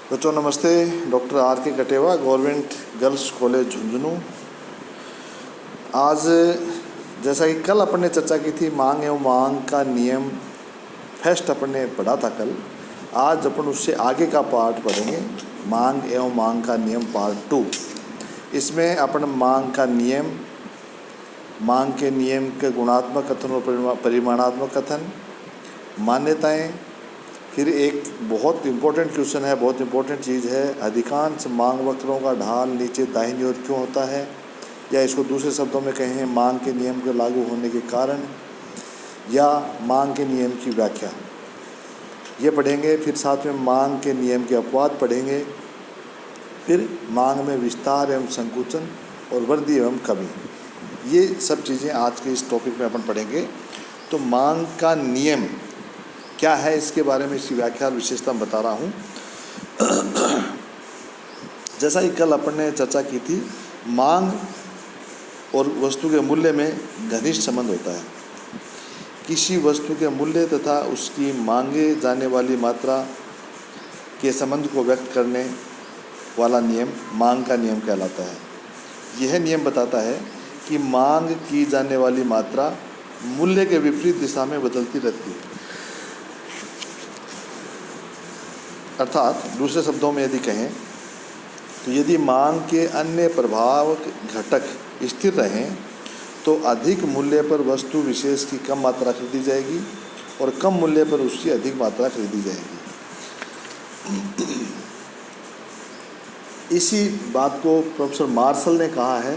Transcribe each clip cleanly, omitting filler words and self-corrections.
बच्चों नमस्ते। Doctor R K Katewa, government girls college Jhunjhunu. आज जैसा कि कल अपन ने चर्चा की थी मांग एवं मांग का नियम फर्स्ट अपन ने पढ़ा था कल। आज अपन उससे आगे का पार्ट पढ़ेंगे, मांग एवं मांग का नियम पार्ट 2। इसमें अपन मांग का नियम, मांग के नियम के गुणात्मक कथन और परिमाणात्मक कथन, मान्यताएं, फिर एक बहुत इम्पोर्टेंट क्वेश्चन है, बहुत इम्पोर्टेंट चीज़ है, अधिकांश मांग वक्रों का ढाल नीचे दाहिनी ओर क्यों होता है, या इसको दूसरे शब्दों में कहें मांग के नियम के लागू होने के कारण, या मांग के नियम की व्याख्या, ये पढ़ेंगे। फिर साथ में मांग के नियम के अपवाद पढ़ेंगे। फिर मांग में विस्तार एवं संकुचन और वृद्धि एवं कमी, ये सब चीज़ें आज के इस टॉपिक में अपन पढ़ेंगे। तो मांग का नियम क्या है, इसके बारे में इसकी व्याख्या और विशेषता बता रहा हूँ। जैसा कि कल अपन ने चर्चा की थी, मांग और वस्तु के मूल्य में घनिष्ठ संबंध होता है। किसी वस्तु के मूल्य तथा उसकी मांगे जाने वाली मात्रा के संबंध को व्यक्त करने वाला नियम मांग का नियम कहलाता है। यह नियम बताता है कि मांग की जाने वाली मात्रा मूल्य के विपरीत दिशा में बदलती रहती है। अर्थात दूसरे शब्दों में यदि कहें तो यदि मांग के अन्य प्रभाव घटक स्थिर रहें तो अधिक मूल्य पर वस्तु विशेष की कम मात्रा खरीदी जाएगी और कम मूल्य पर उसकी अधिक मात्रा खरीदी जाएगी। इसी बात को प्रोफेसर मार्शल ने कहा है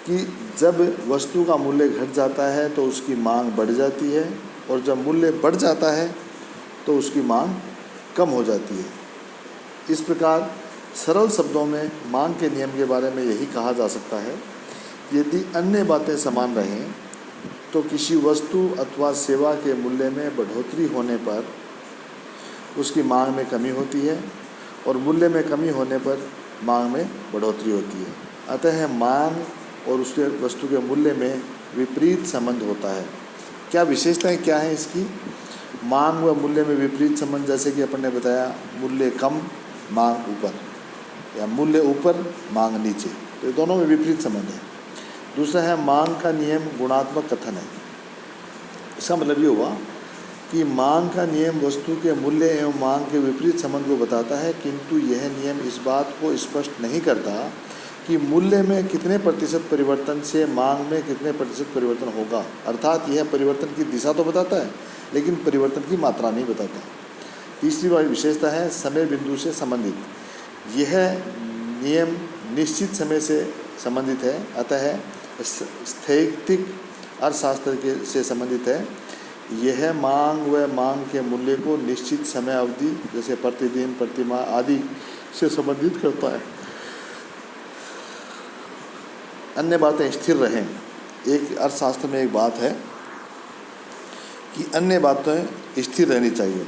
कि जब वस्तु का मूल्य घट जाता है तो उसकी मांग बढ़ जाती है, और जब मूल्य बढ़ जाता है तो उसकी मांग कम हो जाती है। इस प्रकार सरल शब्दों में मांग के नियम के बारे में यही कहा जा सकता है, यदि अन्य बातें समान रहें तो किसी वस्तु अथवा सेवा के मूल्य में बढ़ोतरी होने पर उसकी मांग में कमी होती है, और मूल्य में कमी होने पर मांग में बढ़ोतरी होती है। अतः मांग और उसके वस्तु के मूल्य में विपरीत संबंध होता है। क्या विशेषताएं क्या हैं इसकी? मांग व मूल्य में विपरीत संबंध, जैसे कि अपन ने बताया, मूल्य कम मांग ऊपर, या मूल्य ऊपर मांग नीचे, तो ये दोनों में विपरीत संबंध है। दूसरा है मांग का नियम गुणात्मक कथन है। इसका मतलब ये हुआ कि मांग का नियम वस्तु के मूल्य एवं मांग के विपरीत संबंध को बताता है, किंतु यह नियम इस बात को स्पष्ट नहीं करता कि मूल्य में कितने प्रतिशत परिवर्तन से मांग में कितने प्रतिशत परिवर्तन होगा। अर्थात यह परिवर्तन की दिशा तो बताता है लेकिन परिवर्तन की मात्रा नहीं बताता। तीसरी वाली विशेषता है समय बिंदु से संबंधित। यह नियम निश्चित समय से संबंधित है, अतः स्थैतिक अर्थशास्त्र से संबंधित है। यह मांग व मांग के मूल्य को निश्चित समय अवधि जैसे प्रतिदिन, प्रतिमाह आदि से संबंधित करता है। अन्य बातें स्थिर रहें। एक अर्थशास्त्र में एक बात है कि अन्य बातें स्थिर रहनी चाहिए।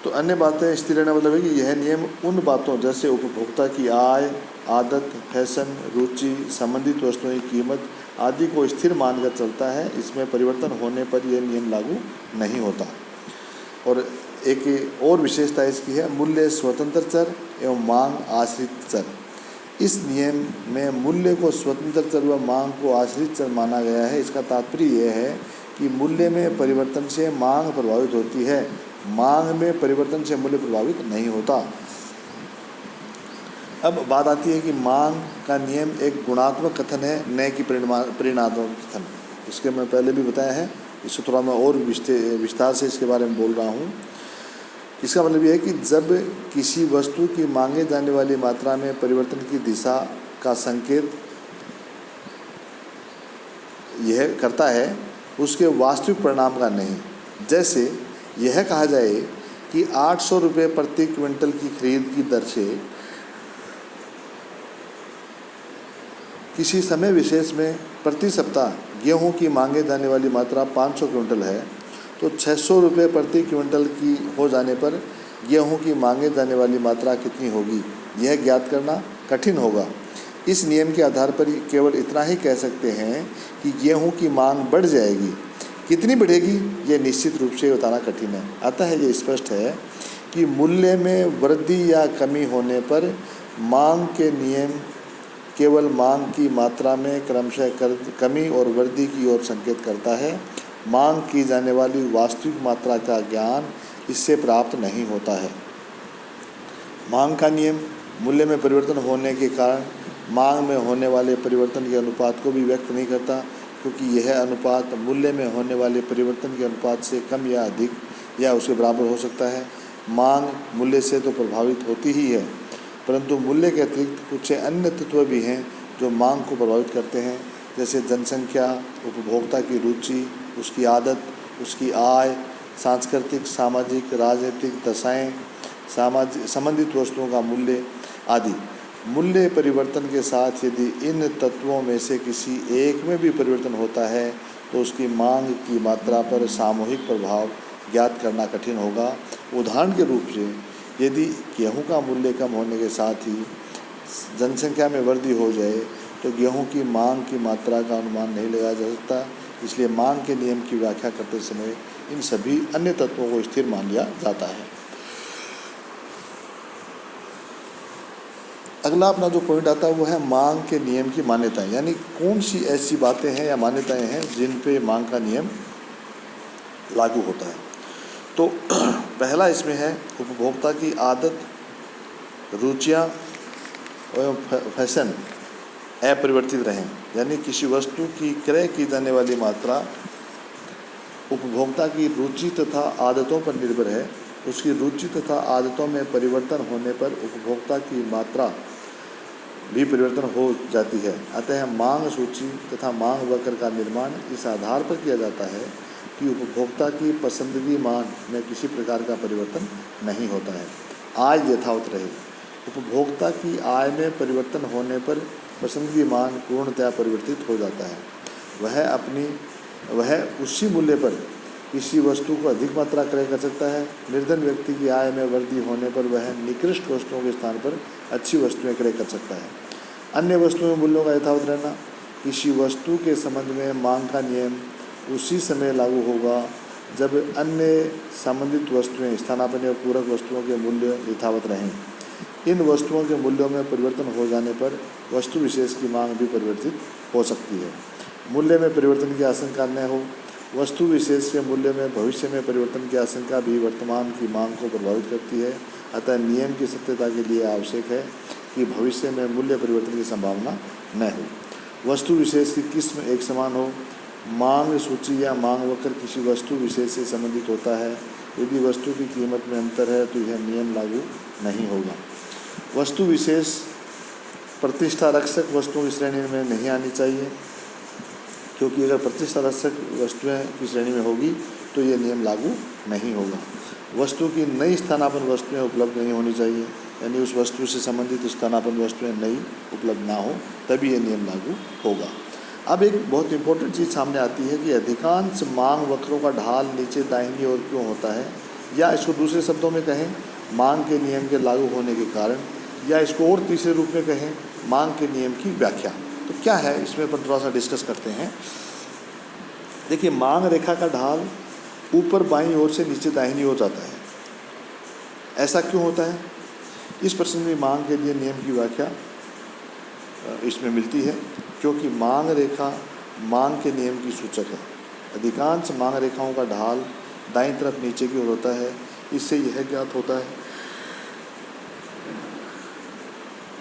तो अन्य बातें स्थिर रहना मतलब है कि यह नियम उन बातों जैसे उपभोक्ता की आय, आदत, फैशन, रुचि, संबंधित वस्तुओं की कीमत आदि को स्थिर मानकर चलता है। इसमें परिवर्तन होने पर यह नियम लागू नहीं होता। और एक और विशेषता इसकी है मूल्य स्वतंत्र चर एवं मांग आश्रित चर। इस नियम में मूल्य को स्वतंत्र चर व मांग को आश्रित चर माना गया है। इसका तात्पर्य यह है कि मूल्य में परिवर्तन से मांग प्रभावित होती है, मांग में परिवर्तन से मूल्य प्रभावित नहीं होता। अब बात आती है कि मांग का नियम एक गुणात्मक कथन है, न कि परिमाणात्मक कथन। इसके मैं पहले भी बताया है, इसको थोड़ा मैं और विस्तार से इसके बारे में बोल रहा हूँ। इसका मतलब यह है कि जब किसी वस्तु की मांगे जाने वाली मात्रा में परिवर्तन की दिशा का संकेत यह करता है, उसके वास्तविक परिणाम का नहीं। जैसे यह कहा जाए कि 800 रुपये प्रति क्विंटल की खरीद की दर से किसी समय विशेष में प्रति सप्ताह गेहूं की मांगे जाने वाली मात्रा 500 क्विंटल है, तो 600 रुपये प्रति क्विंटल की हो जाने पर गेहूं की मांगे जाने वाली मात्रा कितनी होगी, यह ज्ञात करना कठिन होगा। इस नियम के आधार पर केवल इतना ही कह सकते हैं कि गेहूं की मांग बढ़ जाएगी। कितनी बढ़ेगी यह निश्चित रूप से बताना कठिन है। अतः यह स्पष्ट है कि मूल्य में वृद्धि या कमी होने पर मांग के नियम केवल मांग की मात्रा में क्रमशः कमी और वृद्धि की ओर संकेत करता है। मांग की जाने वाली वास्तविक मात्रा का ज्ञान इससे प्राप्त नहीं होता है। मांग का नियम मूल्य में परिवर्तन होने के कारण मांग में होने वाले परिवर्तन के अनुपात को भी व्यक्त नहीं करता, क्योंकि यह अनुपात मूल्य में होने वाले परिवर्तन के अनुपात से कम या अधिक या उसके बराबर हो सकता है। मांग मूल्य से तो प्रभावित होती ही है, परंतु मूल्य के अतिरिक्त कुछ अन्य तत्व भी हैं जो मांग को प्रभावित करते हैं, जैसे जनसंख्या, उपभोक्ता की रुचि, उसकी आदत, उसकी आय, सांस्कृतिक, सामाजिक, राजनीतिक दशाएं, संबंधित वस्तुओं का मूल्य आदि। मूल्य परिवर्तन के साथ यदि इन तत्वों में से किसी एक में भी परिवर्तन होता है तो उसकी मांग की मात्रा पर सामूहिक प्रभाव ज्ञात करना कठिन होगा। उदाहरण के रूप से यदि गेहूं का मूल्य कम होने के साथ ही जनसंख्या में वृद्धि हो जाए तो गेहूं की मांग की मात्रा का अनुमान नहीं लगाया जा सकता। इसलिए मांग के नियम की व्याख्या करते समय इन सभी अन्य तत्वों को स्थिर मान लिया जाता है। अगला अपना जो पॉइंट आता है वो है मांग के नियम की मान्यताएं, यानी कौन सी ऐसी बातें हैं या मान्यताएं हैं जिन पे मांग का नियम लागू होता है। तो पहला इसमें है उपभोक्ता की आदत, रुचियाँ एवं फैशन अपरिवर्तित रहें, यानी किसी वस्तु की क्रय की जाने वाली मात्रा उपभोक्ता की रुचि तथा आदतों पर निर्भर है। उसकी रुचि तथा आदतों में परिवर्तन होने पर उपभोक्ता की मात्रा भी परिवर्तन हो जाती है। अतः मांग सूची तथा मांग वक्र का निर्माण इस आधार पर किया जाता है कि उपभोक्ता की पसंदगी मान में किसी प्रकार का परिवर्तन नहीं होता है, आय यथावत रहे। उपभोक्ता की आय में परिवर्तन होने पर पसंदगी मान पूर्णतया परिवर्तित हो जाता है। वह उसी मूल्य पर किसी वस्तु को अधिक मात्रा क्रय कर सकता है। निर्धन व्यक्ति की आय में वृद्धि होने पर वह निकृष्ट वस्तुओं के स्थान पर अच्छी वस्तुएं क्रय कर सकता है। अन्य वस्तुओं में मूल्यों का यथावत रहना। किसी वस्तु के संबंध में मांग का नियम उसी समय लागू होगा जब अन्य संबंधित वस्तुएं, स्थानापन्न और पूरक वस्तुओं के मूल्य यथावत रहें। इन वस्तुओं के मूल्यों में परिवर्तन हो जाने पर वस्तु विशेष की मांग भी परिवर्तित हो सकती है। मूल्य में परिवर्तन की आशंका न हो। वस्तु विशेष के मूल्य में भविष्य में परिवर्तन की आशंका भी वर्तमान की मांग को प्रभावित करती है। अतः नियम की सत्यता के लिए आवश्यक है कि भविष्य में मूल्य परिवर्तन की संभावना न हो। वस्तु विशेष की किस्म एक समान हो। मांग सूची या मांग वक्र किसी वस्तु विशेष से संबंधित होता है। यदि वस्तु की कीमत में अंतर है तो यह नियम लागू नहीं होगा। वस्तु विशेष प्रतिष्ठा रक्षक वस्तुओं की श्रेणी में नहीं आनी चाहिए, क्योंकि अगर प्रतिष्ठा रक्षक वस्तुएं की श्रेणी में होगी तो ये नियम लागू नहीं होगा। वस्तु की नई स्थानापन्न वस्तुएं उपलब्ध नहीं होनी चाहिए, यानी उस वस्तु से संबंधित स्थानापन्न वस्तुएं नई उपलब्ध ना हो तभी ये नियम लागू होगा। अब एक बहुत इंपॉर्टेंट चीज़ सामने आती है कि अधिकांश मांग वक्रों का ढाल नीचे दाहिनी ओर क्यों होता है, या इसको दूसरे शब्दों में कहें मांग के नियम के लागू होने के कारण, या इसको और तीसरे रूप में कहें मांग के नियम की व्याख्या। तो क्या है इसमें पर थोड़ा सा डिस्कस करते हैं। देखिए, मांग रेखा का ढाल ऊपर बाईं ओर से नीचे दाहिनी ओर जाता है। ऐसा क्यों होता है? इस प्रश्न में मांग के लिए नियम की व्याख्या इसमें मिलती है, क्योंकि मांग रेखा मांग के नियम की सूचक है। अधिकांश मांग रेखाओं का ढाल दाईं तरफ नीचे की ओर होता है। इससे यह ज्ञात होता है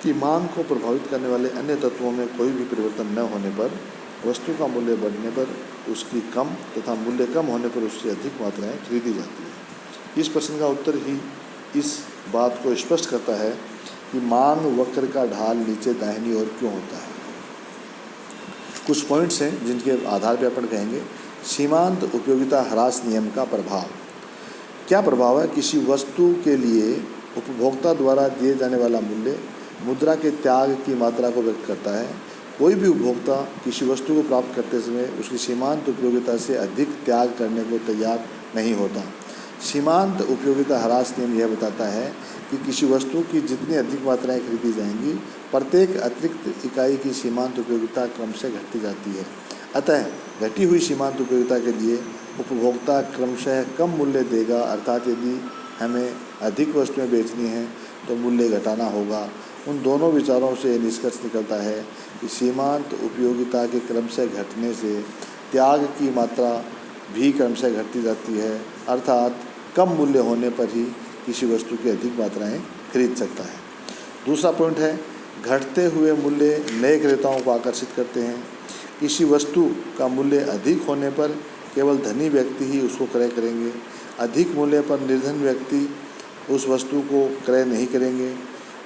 कि मांग को प्रभावित करने वाले अन्य तत्वों में कोई भी परिवर्तन न होने पर वस्तु का मूल्य बढ़ने पर उसकी कम तथा मूल्य कम होने पर उसकी अधिक मात्राएं खरीदी जाती है। इस प्रश्न का उत्तर ही इस बात को स्पष्ट करता है कि मांग वक्र का ढाल नीचे दाहिनी ओर क्यों होता है। कुछ पॉइंट्स हैं जिनके आधार पर अपन कहेंगे। सीमांत उपयोगिता ह्रास नियम का प्रभाव। क्या प्रभाव है? किसी वस्तु के लिए उपभोक्ता द्वारा दिए जाने वाला मूल्य मुद्रा के त्याग की मात्रा को व्यक्त करता है। कोई भी उपभोक्ता किसी वस्तु को प्राप्त करते समय उसकी सीमांत उपयोगिता से अधिक त्याग करने को तैयार नहीं होता। सीमांत उपयोगिता ह्रास नियम यह बताता है कि किसी वस्तु की जितनी अधिक मात्राएं खरीदी जाएंगी, प्रत्येक अतिरिक्त इकाई की सीमांत उपयोगिता क्रमशः घटती जाती है। अतः घटी हुई सीमांत उपयोगिता के लिए उपभोक्ता क्रमशः कम मूल्य देगा। अर्थात यदि हमें अधिक वस्तुएं बेचनी हैं तो मूल्य घटाना होगा। उन दोनों विचारों से निष्कर्ष निकलता है कि सीमांत उपयोगिता के क्रमशः घटने से त्याग की मात्रा भी क्रमशः घटती जाती है, अर्थात कम मूल्य होने पर ही किसी वस्तु की अधिक मात्राएं खरीद सकता है। दूसरा पॉइंट है, घटते हुए मूल्य नए क्रेताओं को आकर्षित करते हैं। किसी वस्तु का मूल्य अधिक होने पर केवल धनी व्यक्ति ही उसको क्रय करेंगे। अधिक मूल्य पर निर्धन व्यक्ति उस वस्तु को क्रय नहीं करेंगे।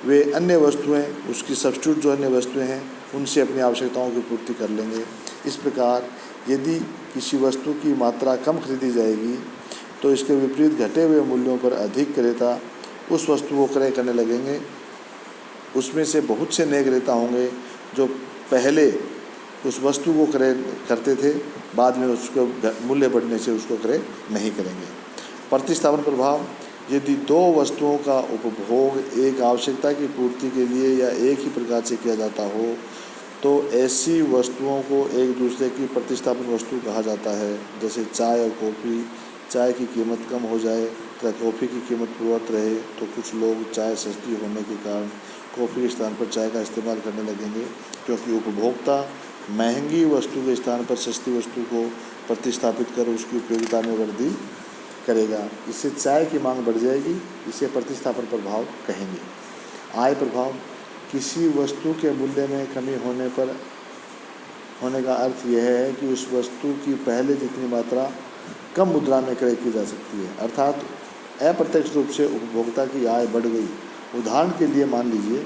वे अन्य वस्तुएं, उसकी सब्स्टिट्यूट जो अन्य वस्तुएं हैं, उनसे अपनी आवश्यकताओं की पूर्ति कर लेंगे। इस प्रकार यदि किसी वस्तु की मात्रा कम खरीदी जाएगी तो इसके विपरीत घटे हुए मूल्यों पर अधिक क्रेता उस वस्तु को क्रय करने लगेंगे। उसमें से बहुत से नए क्रेता होंगे जो पहले उस वस्तु को क्रय करते थे, बाद में उसको मूल्य बढ़ने से उसको क्रय नहीं करेंगे। प्रतिस्थापन प्रभाव, यदि दो वस्तुओं का उपभोग एक आवश्यकता की पूर्ति के लिए या एक ही प्रकार से किया जाता हो तो ऐसी वस्तुओं को एक दूसरे की प्रतिस्थापन वस्तु कहा जाता है। जैसे चाय और कॉफ़ी, चाय की कीमत कम हो जाए तथा कॉफ़ी की कीमत पूर्ववत रहे तो कुछ लोग चाय सस्ती होने के कारण कॉफ़ी के स्थान पर चाय का इस्तेमाल करने लगेंगे, क्योंकि उपभोक्ता महंगी वस्तु के स्थान पर सस्ती वस्तु को प्रतिस्थापित कर उसकी उपयोगिता में वृद्धि करेगा। इससे चाय की मांग बढ़ जाएगी। इसे प्रतिस्थापन प्रभाव कहेंगे। आय प्रभाव, किसी वस्तु के मूल्य में कमी होने का अर्थ यह है कि उस वस्तु की पहले जितनी मात्रा कम मुद्रा में क्रय की जा सकती है, अर्थात अप्रत्यक्ष रूप से उपभोक्ता की आय बढ़ गई। उदाहरण के लिए मान लीजिए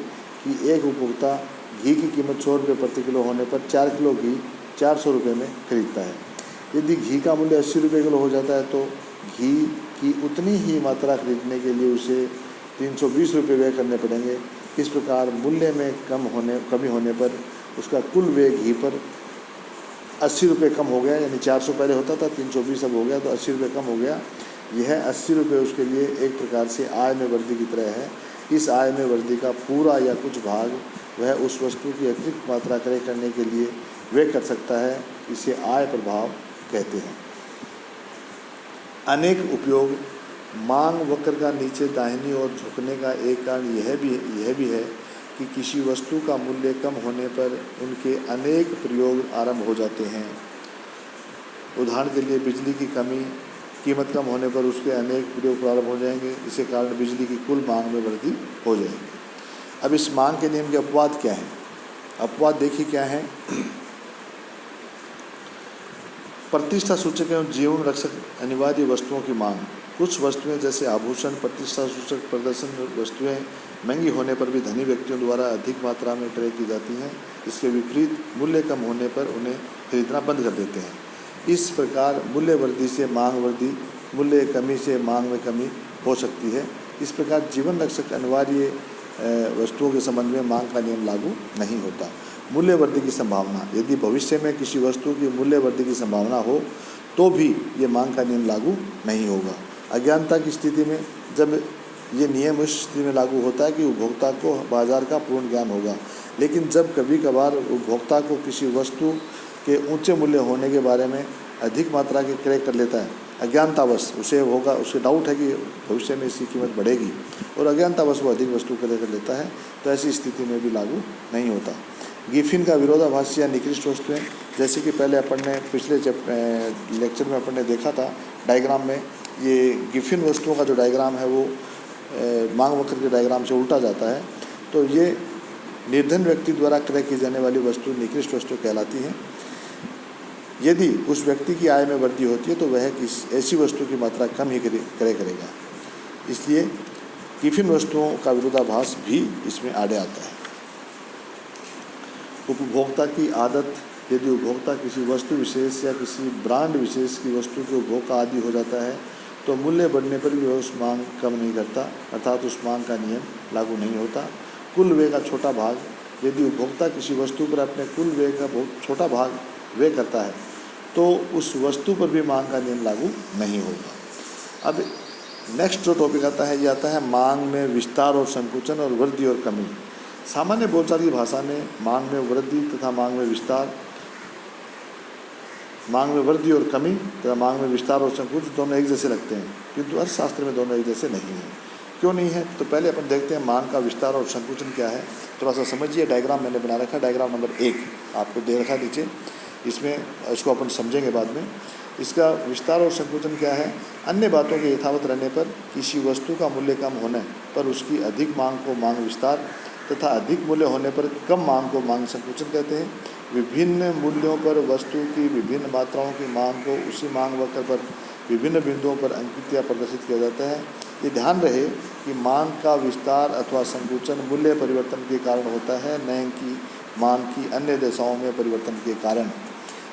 कि एक उपभोक्ता घी की कीमत 100 रुपये प्रति किलो होने पर 4 किलो घी 400 रुपये में खरीदता है। यदि घी का मूल्य 80 रुपये किलो हो जाता है तो घी की उतनी ही मात्रा खरीदने के लिए उसे 320 रुपये व्यय करने पड़ेंगे। इस प्रकार मूल्य में कमी होने पर उसका कुल व्यय घी पर 80 रुपये कम हो गया, यानी 400 पहले होता था, 320 अब हो गया, तो 80 रुपये कम हो गया। यह 80 रुपये उसके लिए एक प्रकार से आय में वृद्धि की तरह है। इस आय में वृद्धि का पूरा या कुछ भाग वह उस वस्तु की अतिरिक्त मात्रा क्रय करने के लिए व्यय कर सकता है। इसे आय प्रभाव कहते हैं। अनेक उपयोग, मांग वक्र का नीचे दाहिनी ओर झुकने का एक कारण यह भी है कि किसी वस्तु का मूल्य कम होने पर उनके अनेक प्रयोग आरंभ हो जाते हैं। उदाहरण के लिए बिजली की कमी, कीमत कम होने पर उसके अनेक प्रयोग प्रारंभ हो जाएंगे, जिसके कारण बिजली की कुल मांग में वृद्धि हो जाएगी। अब इस मांग के नियम के अपवाद क्या हैं? अपवाद देखिए क्या है। प्रतिष्ठा सूचक एवं जीवन रक्षक अनिवार्य वस्तुओं की मांग। कुछ वस्तुएं जैसे आभूषण, प्रतिष्ठा सूचक प्रदर्शन वस्तुएं महंगी होने पर भी धनी व्यक्तियों द्वारा अधिक मात्रा में क्रय की जाती हैं। इसके विपरीत मूल्य कम होने पर उन्हें खरीदना बंद कर देते हैं। इस प्रकार मूल्य वृद्धि से मांग वृद्धि, मूल्य कमी से मांग में कमी हो सकती है। इस प्रकार जीवन रक्षक अनिवार्य वस्तुओं के संबंध में मांग का नियम लागू नहीं होता। मूल्य वृद्धि की संभावना, यदि भविष्य में किसी वस्तु की मूल्य वृद्धि की संभावना हो तो भी ये मांग का नियम लागू नहीं होगा। अज्ञानता की स्थिति में जब ये नियम उस स्थिति में लागू होता है कि उपभोक्ता को बाजार का पूर्ण ज्ञान होगा, लेकिन जब कभी कभार उपभोक्ता को किसी वस्तु के ऊंचे मूल्य होने के बारे में अधिक मात्रा के क्रय कर लेता है, अज्ञानतावश उसे डाउट है कि भविष्य में इसकी कीमत बढ़ेगी और अज्ञानतावश वो अधिक वस्तु क्रय कर लेता है, तो ऐसी स्थिति में भी लागू नहीं होता। गिफिन का विरोधाभास या निकृष्ट वस्तुएं, जैसे कि पहले अपन ने पिछले लेक्चर में अपन ने देखा था डायग्राम में, ये गिफिन वस्तुओं का जो डायग्राम है वो मांग वक्र के डायग्राम से उल्टा जाता है। तो ये निर्धन व्यक्ति द्वारा क्रय की जाने वाली वस्तु निकृष्ट वस्तु कहलाती हैं। यदि उस व्यक्ति की आय में वृद्धि होती है तो वह ऐसी वस्तु की मात्रा कम ही क्रय करेगा। इसलिए गिफिन वस्तुओं का विरोधाभास भी इसमें आड़े आता है। उपभोक्ता की आदत, यदि उपभोक्ता किसी वस्तु विशेष या किसी ब्रांड विशेष की वस्तु के उपभोग का आदी हो जाता है तो मूल्य बढ़ने पर भी वह उस मांग कम नहीं करता, अर्थात उस मांग का नियम लागू नहीं होता। कुल व्यय का छोटा भाग, यदि उपभोक्ता किसी वस्तु पर अपने कुल व्यय का बहुत छोटा भाग व्यय करता है तो उस वस्तु पर भी मांग का नियम लागू नहीं होगा। अब नेक्स्ट जो टॉपिक आता है, ये आता है मांग में विस्तार और संकुचन और वृद्धि और कमी। सामान्य बोलचाल की भाषा में मांग में वृद्धि तथा मांग में विस्तार मांग में वृद्धि और कमी तथा मांग में विस्तार और संकुचन दोनों एक जैसे लगते हैं, किंतु अर्थशास्त्र में दोनों एक जैसे नहीं हैं। क्यों नहीं है? तो पहले अपन देखते हैं मांग का विस्तार और संकुचन क्या है। थोड़ा सा समझिए, डायग्राम मैंने बना रखा है, डायग्राम नंबर 1 आपको दे रखा है नीचे। इसमें इसको अपन समझेंगे बाद में। इसका विस्तार और संकुचन क्या है? अन्य बातों के यथावत रहने पर किसी वस्तु का मूल्य कम होने पर उसकी अधिक मांग को मांग विस्तार तथा अधिक मूल्य होने पर कम मांग को मांग संकुचन कहते हैं। विभिन्न मूल्यों पर वस्तु की विभिन्न मात्राओं की मांग को उसी मांग वक्र पर विभिन्न बिंदुओं पर अंकित या प्रदर्शित किया जाता है। ये ध्यान रहे कि मांग का विस्तार अथवा संकुचन मूल्य परिवर्तन के कारण होता है, न कि मांग की अन्य दशाओं में परिवर्तन के कारण।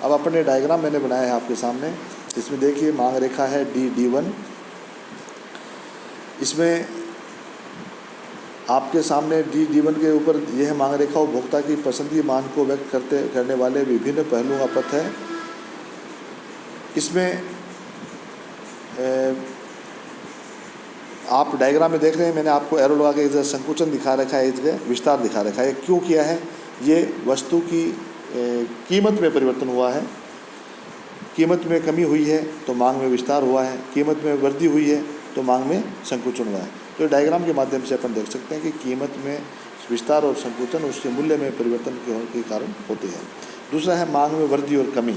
अब अपने डायग्राम मैंने बनाया है आपके सामने। इसमें देखिए मांग रेखा है D1। इसमें आपके सामने D1 के ऊपर यह मांग रेखा उपभोक्ता की पसंदीदा मांग को व्यक्त करने वाले विभिन्न पहलुओं का पथ है। इसमें आप डायग्राम में देख रहे हैं, मैंने आपको एरो लगा के इधर संकुचन दिखा रखा है, इधर विस्तार दिखा रखा है। क्यों किया है? ये वस्तु की कीमत में परिवर्तन हुआ है। कीमत में कमी हुई है तो मांग में विस्तार हुआ है, कीमत में वृद्धि हुई है तो मांग में संकुचन हुआ है। तो डायग्राम के माध्यम से अपन देख सकते हैं कि कीमत में विस्तार और संकुचन उसके मूल्य में परिवर्तन के कारण होते हैं। दूसरा है मांग में वृद्धि और कमी।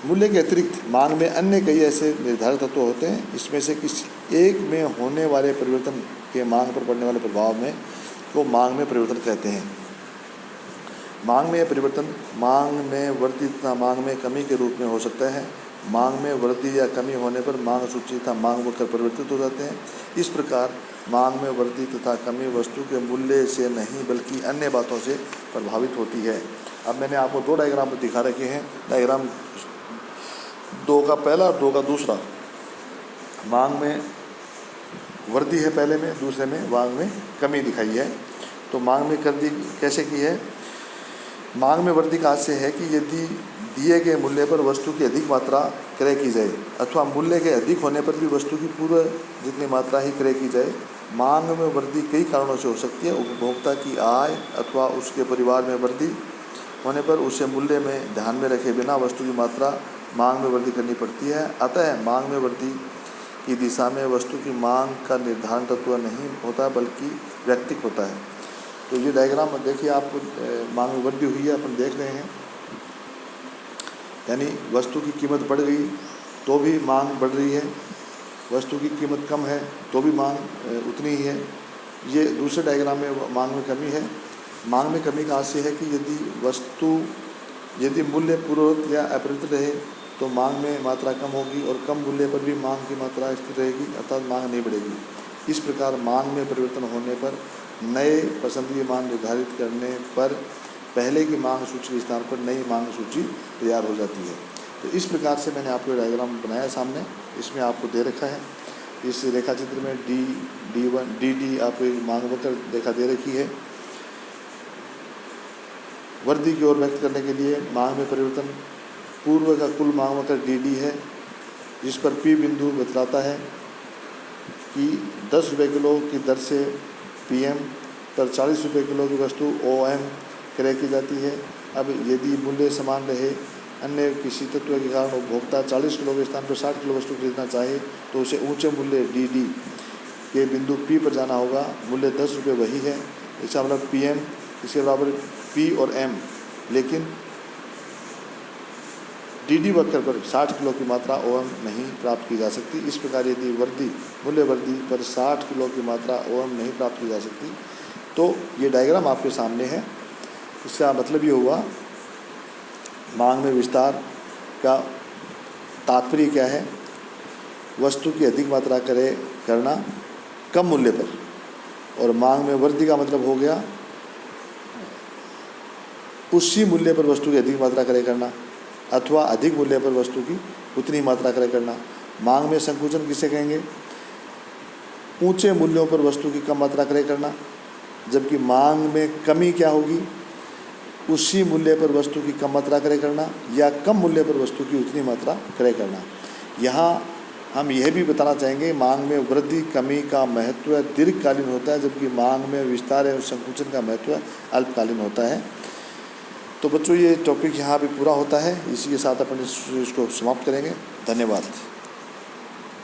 मूल्य के अतिरिक्त मांग में अन्य कई ऐसे निर्धारित तत्व होते हैं, इसमें से किसी एक में होने वाले परिवर्तन के मांग पर पड़ने वाले प्रभाव में को मांग में परिवर्तन कहते हैं। मांग में परिवर्तन मांग में वृद्धि तथा मांग में कमी के रूप में हो सकता है। मांग में वृद्धि या कमी होने पर मांग सूची तथा मांग वक्र परिवर्तित हो जाते हैं। इस प्रकार मांग में वृद्धि तथा कमी वस्तु के मूल्य से नहीं बल्कि अन्य बातों से प्रभावित होती है। अब मैंने आपको 2 डायग्राम दिखा रखे हैं। डायग्राम 2 का पहला और 2 का दूसरा। मांग में वृद्धि है पहले में, दूसरे में मांग में कमी दिखाई है। तो मांग में वृद्धि कैसे की है? मांग में वृद्धि का अर्थ है कि यदि दिए गए मूल्य पर वस्तु की अधिक मात्रा क्रय की जाए अथवा मूल्य के अधिक होने पर भी वस्तु की पूर्व जितनी मात्रा ही क्रय की जाए। मांग में वृद्धि कई कारणों से हो सकती है। उपभोक्ता की आय अथवा उसके परिवार में वृद्धि होने पर उसे मूल्य में ध्यान में रखे बिना वस्तु की मात्रा मांग में वृद्धि करनी पड़ती है। अतः मांग में वृद्धि की दिशा में वस्तु की मांग का निर्धारण तत्व नहीं होता बल्कि व्यक्तिक होता है। तो ये डायग्राम देखिए आप, मांग में वृद्धि हुई है अपन देख रहे हैं, यानी वस्तु की कीमत बढ़ गई तो भी मांग बढ़ रही है, वस्तु की कीमत कम है तो भी मांग उतनी ही है। ये दूसरे डायग्राम में मांग में कमी है। मांग में कमी का अर्थ है कि यदि मूल्य पूर्ववत या अपरिवर्तित रहे तो मांग में मात्रा कम होगी और कम मूल्य पर भी मांग की मात्रा स्थिर रहेगी, अर्थात मांग नहीं बढ़ेगी। इस प्रकार मांग में परिवर्तन होने पर नए पसंदीदा मान निर्धारित करने पर पहले की मांग सूची के स्थान पर नई मांग सूची तैयार हो जाती है। तो इस प्रकार से मैंने आपको डायग्राम बनाया सामने, इसमें आपको दे रखा है। इस रेखा चित्र में D1 DD आपको एक मांग वक्र रेखा दे रखी है। वृद्धि की ओर व्यक्त करने के लिए मांग में परिवर्तन पूर्व का कुल मांग वक्र DD है, जिस पर P बिंदु बतलाता है कि 10 रुपये किलो की दर से PM पर 40 रुपये किलो की वस्तु OM क्रय की जाती है। अब यदि मूल्य समान रहे, अन्य किसी तत्व के कारण उपभोक्ता 40 किलो के स्थान पर 60 किलो वस्तु खरीदना चाहे तो उसे ऊंचे मूल्य DD के बिंदु P पर जाना होगा। मूल्य 10 रुपये वही है, इसका मतलब PM इसके बराबर P और M, लेकिन DD वक्र पर 60 किलो की मात्रा OM नहीं प्राप्त की जा सकती। इस प्रकार यदि मूल्य वृद्धि पर 60 किलो की मात्रा OM नहीं प्राप्त की जा सकती तो ये डायग्राम आपके सामने है। इसका मतलब ये हुआ मांग में विस्तार का तात्पर्य क्या है? वस्तु की अधिक मात्रा क्रय करना कम मूल्य पर, और मांग में वृद्धि का मतलब हो गया उसी मूल्य पर वस्तु की अधिक मात्रा क्रय करना अथवा अधिक मूल्य पर वस्तु की उतनी मात्रा क्रय करना। मांग में संकुचन किसे कहेंगे? ऊंचे मूल्यों पर वस्तु की कम मात्रा क्रय करना। जबकि मांग में कमी क्या होगी? उसी मूल्य पर वस्तु की कम मात्रा क्रय करना या कम मूल्य पर वस्तु की उतनी मात्रा क्रय करना। यहाँ हम यह भी बताना चाहेंगे मांग में वृद्धि कमी का महत्व दीर्घकालीन होता है, जबकि मांग में विस्तार एवं संकुचन का महत्व अल्पकालीन होता है। तो बच्चों ये टॉपिक यहाँ भी पूरा होता है। इसी के साथ अपन इसको समाप्त करेंगे। धन्यवाद।